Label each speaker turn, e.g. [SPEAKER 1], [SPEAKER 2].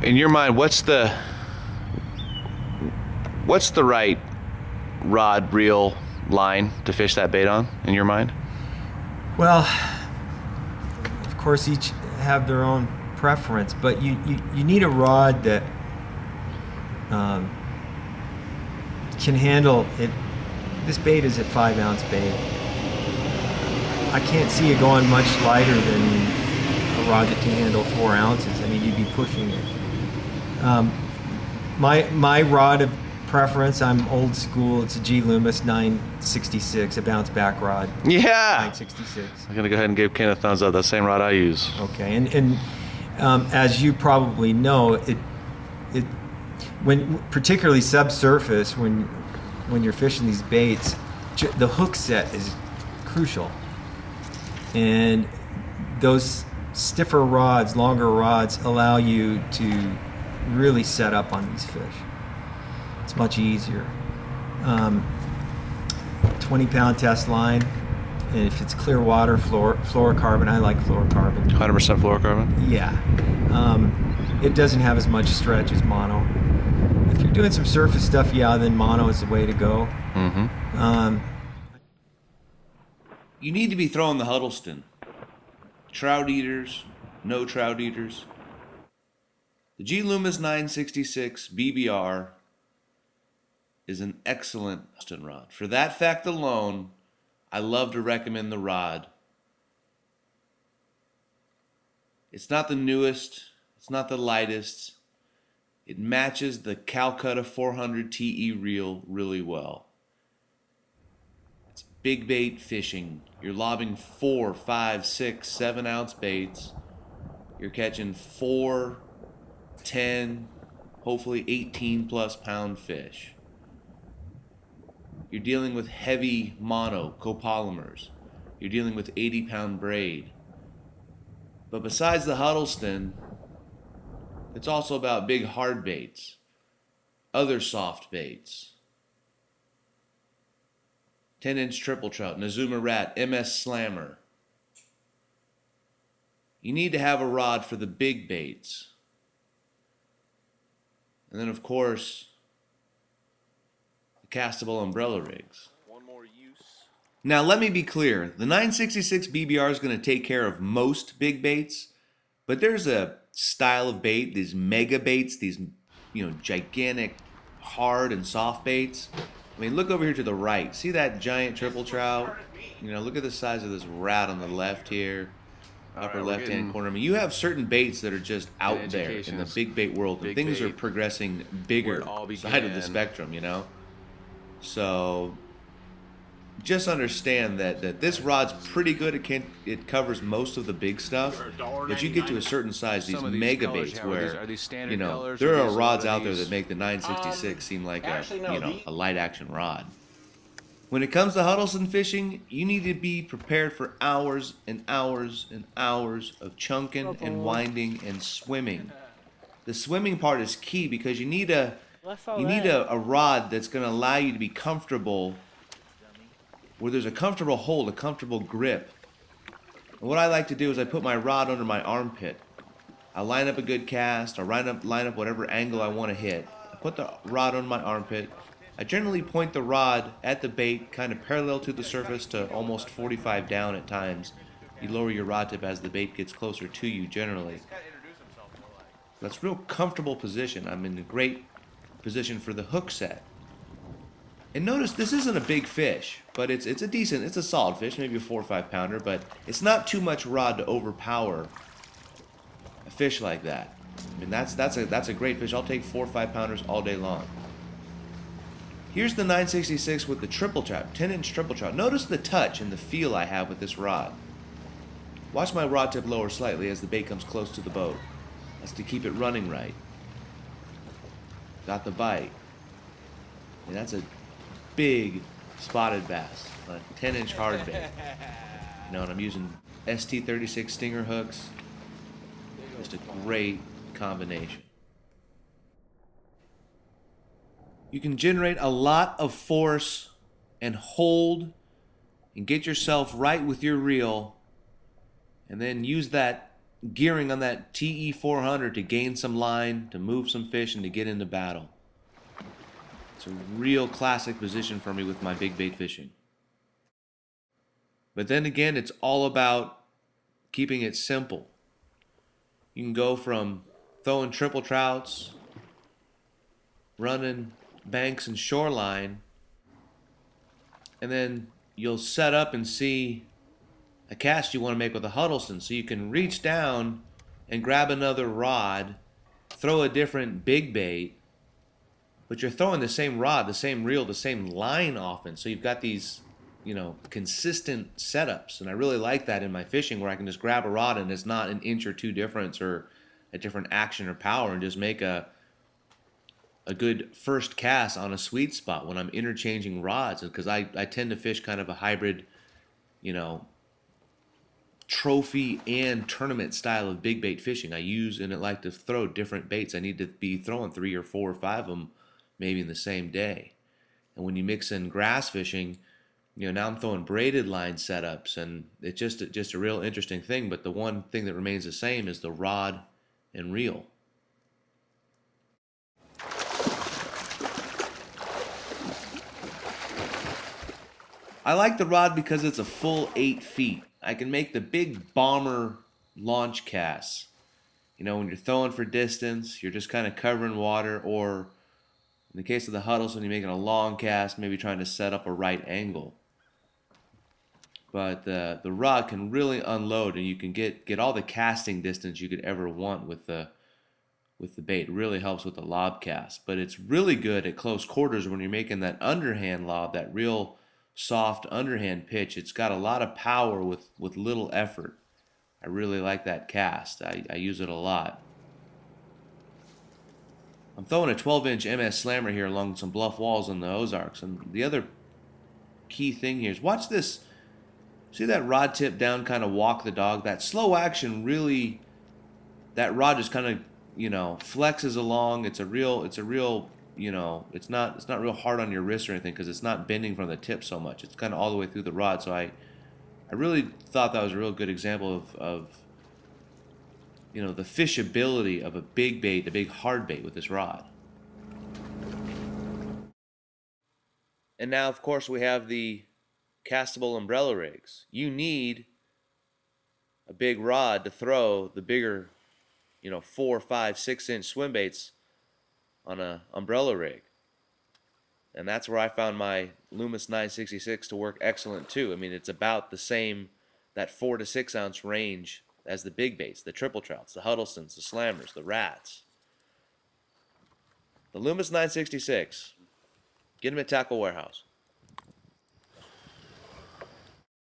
[SPEAKER 1] In your mind, what's the right rod, reel, line to fish that bait on, in your mind?
[SPEAKER 2] Well, of course, each have their own preference, but you need a rod that can handle it. This bait is a 5-ounce bait. I can't see it going much lighter than a rod that can handle 4 ounces. I mean, you'd be pushing it. My rod of preference, I'm old school. It's a G-Loomis 966, a bounce back rod.
[SPEAKER 1] Yeah.
[SPEAKER 2] 966.
[SPEAKER 1] I'm gonna go ahead and give Ken a thumbs up. That same rod I use.
[SPEAKER 2] Okay, and as you probably know, it when particularly subsurface when you're fishing these baits, the hook set is crucial, and those stiffer rods, longer rods, allow you to really set up on these fish. It's much easier. 20-pound test line, and if it's clear water, fluorocarbon. I like fluorocarbon.
[SPEAKER 1] 100% fluorocarbon?
[SPEAKER 2] Yeah. It doesn't have as much stretch as mono. If you're doing some surface stuff, yeah, then mono is the way to go.
[SPEAKER 1] Mm-hmm. You need to be throwing the Huddleston. Trout eaters, no trout eaters. The G-Loomis 966 BBR is an excellent Huddleston rod. For that fact alone, I love to recommend the rod. It's not the newest, it's not the lightest. It matches the Calcutta 400 TE reel really well. It's big bait fishing. You're lobbing 4, 5, 6, 7 ounce baits. You're catching 4, 10, hopefully 18 plus pound fish. You're dealing with heavy mono, copolymers. You're dealing with 80-pound braid. But besides the Huddleston, it's also about big hard baits, other soft baits. 10-inch Triple Trout, Nazuma Rat, MS Slammer. You need to have a rod for the big baits. And then, of course, the castable umbrella rigs.
[SPEAKER 3] One more use.
[SPEAKER 1] Now, let me be clear. The 966 BBR is going to take care of most big baits, but there's a style of bait, these mega baits, these, gigantic hard and soft baits. I mean, look over here to the right. See that giant triple trout? Look at the size of this rat on the left here. Upper left-hand corner. I mean, you have certain baits that are just out there in the big bait world, and things are progressing bigger side of the spectrum, So just understand that this rod's pretty good. It covers most of the big stuff, but you get to a certain size, these mega baits where, there are rods out there that make the 966 seem like a light action rod. When it comes to Huddleston fishing, you need to be prepared for hours and hours and hours of chunking and winding and swimming. The swimming part is key because you need a rod that's going to allow you to be comfortable, where there's a comfortable hold, a comfortable grip. And what I like to do is I put my rod under my armpit. I line up a good cast, I line up whatever angle I want to hit. I put the rod on my armpit. I generally point the rod at the bait, kind of parallel to the surface to almost 45 down at times. You lower your rod tip as the bait gets closer to you generally. That's a real comfortable position. I'm in a great position for the hook set. And notice this isn't a big fish, but it's a solid fish, maybe a 4 or 5 pounder, but it's not too much rod to overpower a fish like that. I mean, that's a great fish. I'll take 4 or 5 pounders all day long. Here's the 966 with the Triple Trout, 10-inch Triple Trout. Notice the touch and the feel I have with this rod. Watch my rod tip lower slightly as the bait comes close to the boat. That's to keep it running right. Got the bite. And that's a big spotted bass on a 10-inch hard bait. And I'm using ST36 stinger hooks. Just a great combination. You can generate a lot of force and hold and get yourself right with your reel, and then use that gearing on that TE 400 to gain some line, to move some fish, and to get into battle. It's a real classic position for me with my big bait fishing. But then again, it's all about keeping it simple. You can go from throwing triple trouts, running banks and shoreline, and then you'll set up and see a cast you want to make with a Huddleston. So you can reach down and grab another rod, throw a different big bait, but you're throwing the same rod, the same reel, the same line often. So you've got these, consistent setups. And I really like that in my fishing, where I can just grab a rod and it's not an inch or two difference or a different action or power, and just make a good first cast on a sweet spot when I'm interchanging rods. Because I tend to fish kind of a hybrid, trophy and tournament style of big bait fishing. I use and I like to throw different baits. I need to be throwing 3 or 4 or 5 of them maybe in the same day. And when you mix in grass fishing, now I'm throwing braided line setups, and it's just a real interesting thing. But the one thing that remains the same is the rod and reel. I like the rod because it's a full 8 feet. I can make the big bomber launch casts. When you're throwing for distance, you're just kind of covering water, or in the case of the Huddleston, you're making a long cast, maybe trying to set up a right angle. But the rod can really unload, and you can get all the casting distance you could ever want with the bait. It really helps with the lob cast. But it's really good at close quarters when you're making that underhand lob, that real soft underhand pitch. It's got a lot of power with little effort. I really like that cast. I use it a lot. I'm throwing a 12-inch MS Slammer here along some bluff walls in the Ozarks. And the other key thing here is, watch this. See that rod tip down, kind of walk the dog? That slow action really, that rod just kind of, flexes along. It's not real hard on your wrist or anything, because it's not bending from the tip so much. It's kind of all the way through the rod. So I really thought that was a real good example of the fishability of a big bait, a big hard bait with this rod. And now, of course, we have the castable umbrella rigs. You need a big rod to throw the bigger, 4, 5, 6-inch swim baits on a umbrella rig. And that's where I found my Loomis 966 to work excellent too. I mean, it's about the same, that 4 to 6 ounce range as the big baits, the Triple Trouts, the Huddlestons, the Slammers, the Rats. The Loomis 966. Get them at Tackle Warehouse.